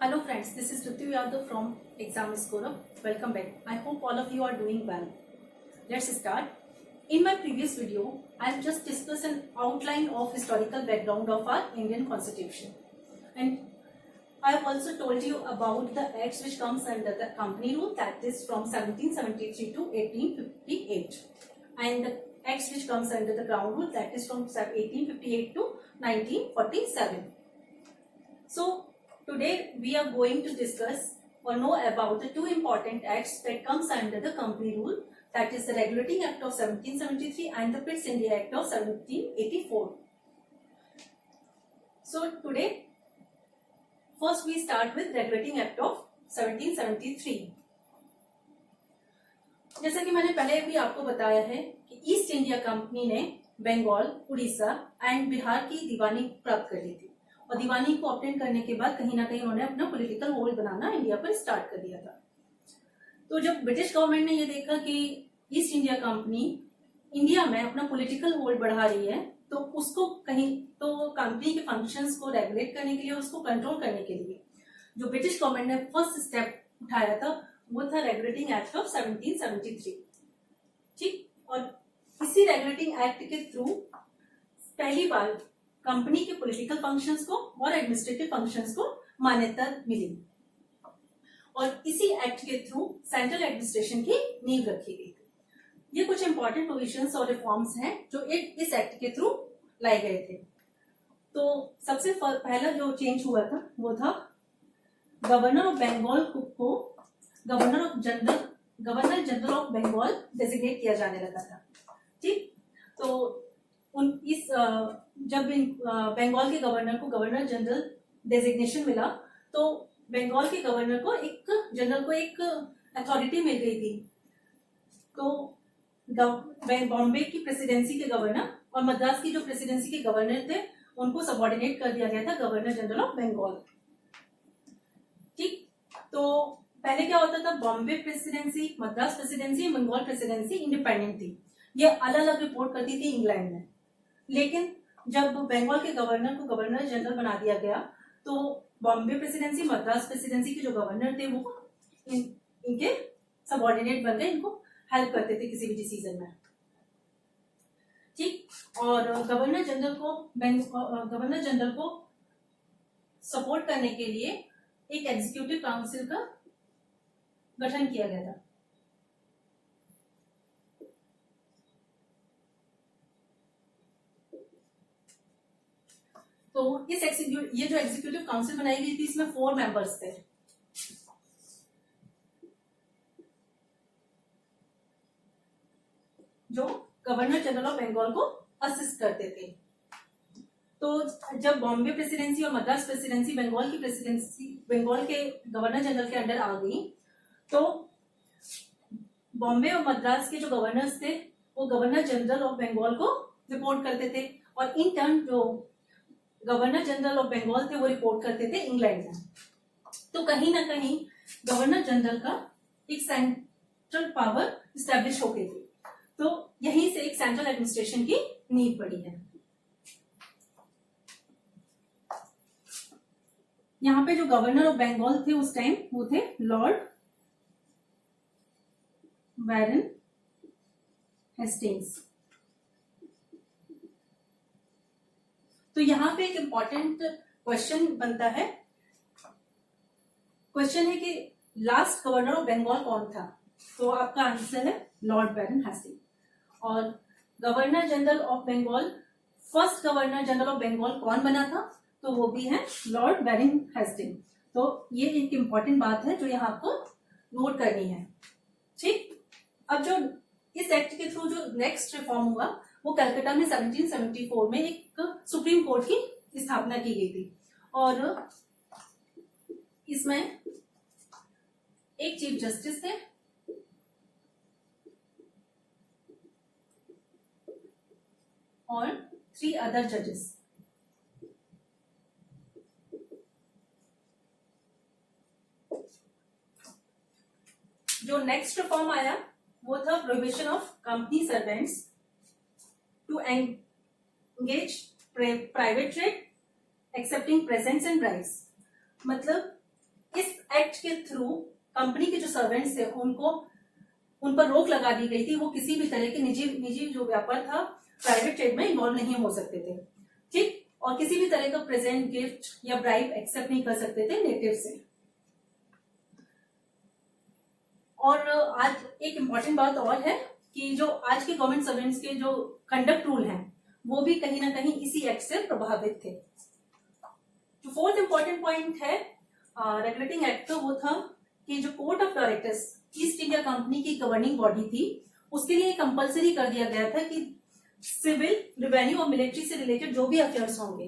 Hello friends, this is Ritu Yadav from Exam Scorer. Welcome back. I hope all of you are doing well. Let's start. In my previous video, I have just discussed an outline of historical background of our Indian Constitution. And I have also told you about the acts which comes under the company rule, that is from 1773 to 1858. And the acts which comes under the ground rule, that is from 1858 to 1947. So today we are going to discuss or know about the two important acts that comes under the company rule, that is the Regulating Act of 1773 and the Pitt India Act of 1784. So today first we start with Regulating Act of 1773. जैसा कि मैंने पहले भी आपको बताया है कि east India company ने बंगाल, उड़ीसा एंड बिहार की दीवानी प्राप्त कर ली थी और दीवानी को ऑब्टेन करने के बाद कहीं ना कहीं उन्होंने अपना पॉलिटिकल होल्ड बनाना इंडिया पर स्टार्ट कर दिया था। तो जब ब्रिटिश गवर्नमेंट ने ये देखा कि ईस्ट इंडिया कंपनी इंडिया में अपना पॉलिटिकल होल्ड बढ़ा रही है, तो उसको कहीं तो कंपनी के फंक्शंस को रेगुलेट करने के लिए, उसको कंट्रोल करने के लिए जो ब्रिटिश गवर्नमेंट ने फर्स्ट स्टेप उठाया था वो था रेगुलेटिंग एक्ट ऑफ 1773। ठीक, और इसी रेगुलेटिंग एक्ट के थ्रू पहली बार कंपनी के पॉलिटिकल फंक्शंस को और एडमिनिस्ट्रेटिव फंक्शंस को मान्यता मिली और इसी एक्ट के थ्रू सेंट्रल एडमिनिस्ट्रेशन की नींव रखी गई थी। ये कुछ इंपॉर्टेंट प्रोविजंस और रिफॉर्म्स हैं जो इस एक्ट के थ्रू लाए गए थे। तो सबसे पहला जो चेंज हुआ था वो था गवर्नर ऑफ बंगाल को governor general of Bengal designate किया जाने लगा था। ठीक, तो जब बंगाल के गवर्नर को गवर्नर जनरल डेजिग्नेशन मिला तो बंगाल के गवर्नर को एक अथॉरिटी मिल गई थी। तो बॉम्बे की प्रेसिडेंसी के गवर्नर और मद्रास की जो प्रेसिडेंसी के गवर्नर थे उनको सबऑर्डिनेट कर दिया गया था गवर्नर जनरल ऑफ बंगाल। ठीक, तो पहले क्या होता था, Bombay presidency, Madras presidency, Bengal presidency independent थी, ये अलग अलग रिपोर्ट करती थी इंग्लैंड में। लेकिन जब बंगाल के गवर्नर को गवर्नर जनरल बना दिया गया तो बॉम्बे प्रेसिडेंसी, मद्रास प्रेसिडेंसी के जो गवर्नर थे वो इनके सबऑर्डिनेट बन गए, इनको हेल्प करते थे किसी भी डिसीजन में। ठीक, और गवर्नर जनरल को सपोर्ट करने के लिए एक एग्जीक्यूटिव काउंसिल का गठन किया गया था। तो ये जो एग्जीक्यूटिव काउंसिल बनाई गई थी इसमें 4 मेंबर्स थे जो गवर्नर जनरल ऑफ बंगाल को असिस्ट करते थे। तो जब बॉम्बे प्रेसिडेंसी और मद्रास प्रेसिडेंसी बंगाल के गवर्नर जनरल के अंडर आ गई तो बॉम्बे और मद्रास के जो गवर्नर्स थे वो गवर्नर जनरल ऑफ बंगाल को रिपोर्ट करते थे और इन टर्न जो गवर्नर जनरल ऑफ बंगाल थे वो रिपोर्ट करते थे इंग्लैंड में। तो कहीं ना कहीं गवर्नर जनरल का एक सेंट्रल पावर स्टैब्लिश हो गई थी, तो यहीं से एक सेंट्रल एडमिनिस्ट्रेशन की नींव पड़ी है। यहाँ पे जो गवर्नर ऑफ बंगाल थे उस टाइम वो थे लॉर्ड बैरन हेस्टिंग्स। तो यहाँ पे एक इंपॉर्टेंट क्वेश्चन बनता है, क्वेश्चन है कि लास्ट गवर्नर ऑफ बंगाल कौन था? तो आपका आंसर है लॉर्ड बैरन हेस्टिंग्स। और governor general of Bengal, first governor general of Bengal कौन बना था? तो वो भी है लॉर्ड बैरन हेस्टिंग्स। तो ये एक इंपॉर्टेंट बात है जो यहाँ आपको नोट करनी है। ठीक, अब जो इस एक्ट के थ्रू जो नेक्स्ट रिफॉर्म हुआ वो कलकत्ता में 1774 में एक सुप्रीम कोर्ट की स्थापना की गई थी और इसमें एक चीफ जस्टिस थे और 3 अदर जजेस। जो नेक्स्ट रिफॉर्म आया वो था prohibition of company servants to engage private trade accepting presents and bribes। मतलब इस एक्ट के थ्रू कंपनी के जो सर्वेंट्स थे उनको उन पर रोक लगा दी गई थी, वो किसी भी तरह के निजी जो व्यापार था प्राइवेट ट्रेड में इन्वॉल्व नहीं हो सकते थे, ठीक। और किसी भी तरह का प्रेजेंट, गिफ्ट या ब्राइब एक्सेप्ट नहीं कर सकते थे नेटिव से। और आज एक इम्पॉर्टेंट बात और है कि जो आज के गवर्नमेंट सर्वेंट्स के जो कंडक्ट रूल हैं वो भी कहीं ना कहीं इसी एक्ट से प्रभावित थे। जो फोर्थ इम्पॉर्टेंट पॉइंट है रेगुलेटिंग एक्ट का, वो था कि जो court of directors east India company की गवर्निंग बॉडी थी, उसके लिए कंपलसरी कर दिया गया था कि सिविल, रेवेन्यू और मिलिट्री से रिलेटेड जो भी अफेयर्स होंगे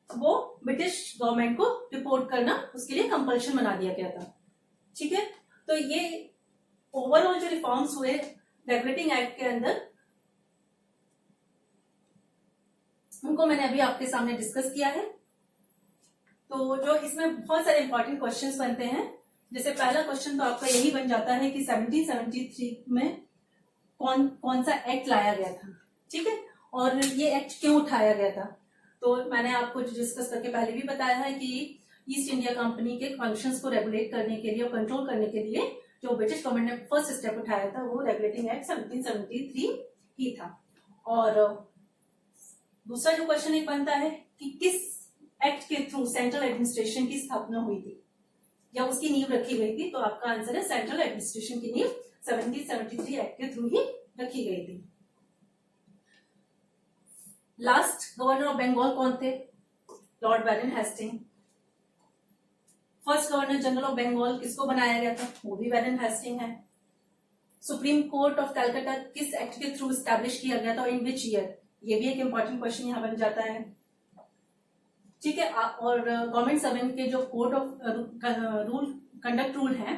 वो ब्रिटिश गवर्नमेंट को रिपोर्ट करना उसके लिए कंपल्शन बना दिया गया था, ठीक है। तो ये ओवरऑल जो रिफॉर्म्स हुए रेगुलेटिंग एक्ट के अंदर, उनको मैंने अभी आपके सामने डिस्कस किया है। तो जो इसमें बहुत सारे इंपॉर्टेंट क्वेश्चंस बनते हैं, जैसे पहला क्वेश्चन तो आपका यही बन जाता है कि 1773 में कौन सा एक्ट लाया गया था, ठीक है, और ये एक्ट क्यों उठाया गया था। तो मैंने आपको डिस्कस करके पहले भी बताया है कि ईस्ट इंडिया कंपनी के फंक्शंस को रेगुलेट करने के लिए और कंट्रोल करने के लिए जो ब्रिटिश गवर्नमेंट ने फर्स्ट स्टेप उठाया था वो रेगुलेटिंग एक्ट 1773 ही था। और दूसरा जो क्वेश्चन एक बनता है कि किस एक्ट के थ्रू सेंट्रल एडमिनिस्ट्रेशन की स्थापना हुई थी या उसकी नींव रखी गई थी, तो आपका आंसर है सेंट्रल एडमिनिस्ट्रेशन की नींव 1773 एक्ट के थ्रू ही रखी गई थी। लास्ट गवर्नर ऑफ बंगाल कौन थे? Lord Warren Hastings. First governor general of Bengal किसको बनाया गया था? वो भी बैरन हेस्टिंग है। सुप्रीम कोर्ट ऑफ कलकत्ता किस एक्ट के थ्रू स्टैब्लिश किया गया था, इन विच ईयर? ये भी एक इंपॉर्टेंट क्वेश्चन यहाँ बन जाता है, ठीक है। और गवर्नमेंट सर्वेंट के जो code of rule, conduct rule है,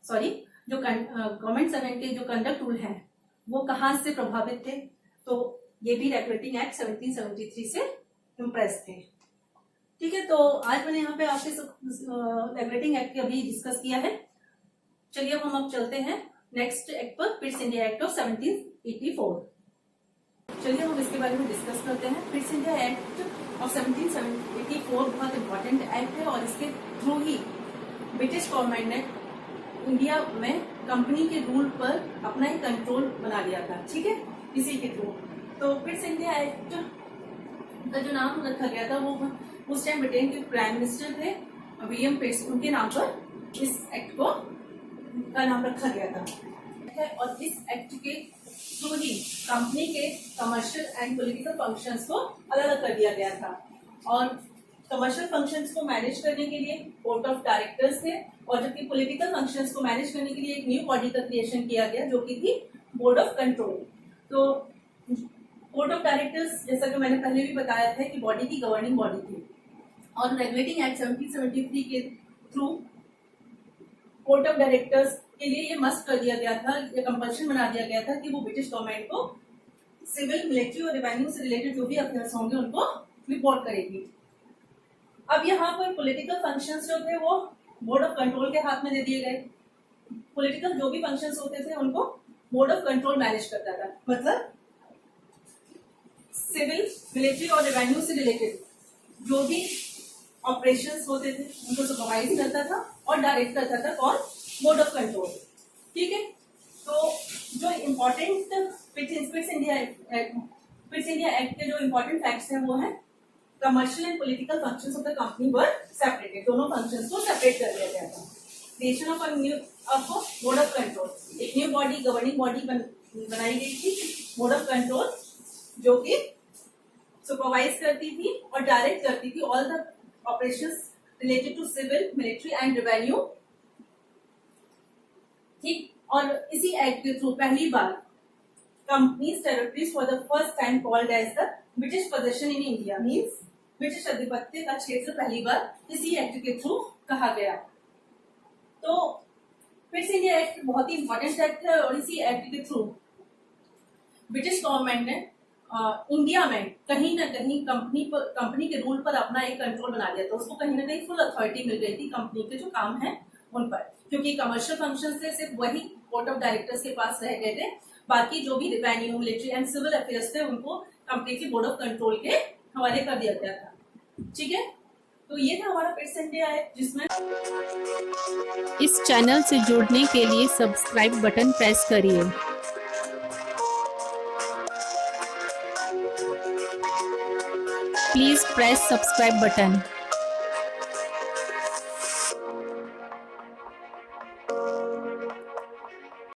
सॉरी, जो गवर्नमेंट सर्वेंट के जो कंडक्ट रूल हैं वो कहाँ से प्रभावित थे? तो ये भी रेगुलेटिंग एक्ट 1773 से इम्प्रेस थे, ठीक है। तो आज मैंने यहाँ पे आपके रेगुलेटिंग एक्ट का भी डिस्कस किया है। चलिए अब हम चलते हैं नेक्स्ट एक्ट पर, पिट्स इंडिया एक्ट ऑफ 1784। चलिए हम इसके बारे में डिस्कस करते हैं। पिट्स इंडिया एक्ट ऑफ 1784 बहुत इंपॉर्टेंट एक्ट है और इसके थ्रू ही ब्रिटिश गवर्नमेंट ने इंडिया में कंपनी के रूल पर अपना ही कंट्रोल बना लिया था, ठीक है, इसी के थ्रू। तो पिट्स इंडिया एक्ट का जो नाम रखा गया था वो उस टाइम ब्रिटेन के प्राइम मिनिस्टर थे विलियम पिट्स, उनके नाम पर इस एक्ट को का नाम रखा गया था। और इस एक्ट के थ्रू ही कंपनी के कमर्शियल एंड पॉलिटिकल फंक्शंस को अलग अलग कर दिया गया था। और कमर्शियल फंक्शंस को मैनेज करने के लिए बोर्ड ऑफ डायरेक्टर्स थे, और जबकि पॉलिटिकल फंक्शंस को मैनेज करने के लिए एक न्यू बॉडी का क्रिएशन किया गया जो कि थी बोर्ड ऑफ कंट्रोल। तो बोर्ड ऑफ डायरेक्टर्स, जैसा कि मैंने पहले भी बताया था, कि बॉडी की गवर्निंग बॉडी थी। और रेगुलेटिंग एक्ट 1773 के थ्रू बोर्ड ऑफ डायरेक्टर्स के लिए ये मस्ट कर दिया गया था, ये कंपल्शन बना दिया गया था कि वो ब्रिटिश गवर्नमेंट को सिविल, मिलिट्री और रेवेन्यू से रिलेटेड जो भी अफेयर्स होंगे उनको रिपोर्ट करेगी। अब यहाँ पर पॉलिटिकल फंक्शंस जो थे वो बोर्ड ऑफ कंट्रोल के हाथ में दे दिए गए। पॉलिटिकल जो भी फंक्शंस होते थे उनको बोर्ड ऑफ कंट्रोल मैनेज करता था, मतलब सिविल, मिलिट्री और रेवेन्यू से रिलेटेड जो भी ऑपरेशंस होते थे उनको सुपरवाइज करता था और डायरेक्ट करता था कौन? बोर्ड ऑफ कंट्रोल, ठीक है। तो जो इम्पोर्टेंट पिट्स इंडिया एक्ट के जो इम्पोर्टेंट फैक्ट्स हैं वो है commercial and political functions of the company were separated. दोनों फंक्शंस को सेपरेट कर दिया गया था। Creation of board of control, एक न्यू बॉडी, गवर्निंग बॉडी बनाई गई थी, बोर्ड ऑफ कंट्रोल, जो कि सुपरवाइज करती थी और डायरेक्ट करती थी all the operations related to civil, military and revenue, ठीक। और इसी एक्ट के थ्रू पहली बार companies territories for the first time called as the British possession in India, means British आधिपत्य का क्षेत्र पहली बार इसी एक्ट के थ्रू कहा गया। तो पिट्स इंडिया एक्ट बहुत ही इंपॉर्टेंट एक्ट है और इसी एक्ट के थ्रू ब्रिटिश गवर्नमेंट ने इंडिया में कहीं ना कहीं कंपनी के रूल पर अपना एक कंट्रोल बना लिया था। उसको कहीं ना कहीं फुल अथॉरिटी मिल गई थी कंपनी के जो काम है उन पर, क्योंकि कमर्शियल फंक्शन से सिर्फ वही बोर्ड ऑफ डायरेक्टर्स के पास रह गए थे, बाकी जो भी revenue, military and civil affairs थे उनको कंपनी के बोर्ड ऑफ कंट्रोल के हवाले कर दिया गया था, ठीक है। तो ये था हमारा फिट्स इंडिया है, जिसमें इस चैनल से जुड़ने के लिए सब्सक्राइब बटन प्रेस करिए। Please press subscribe button.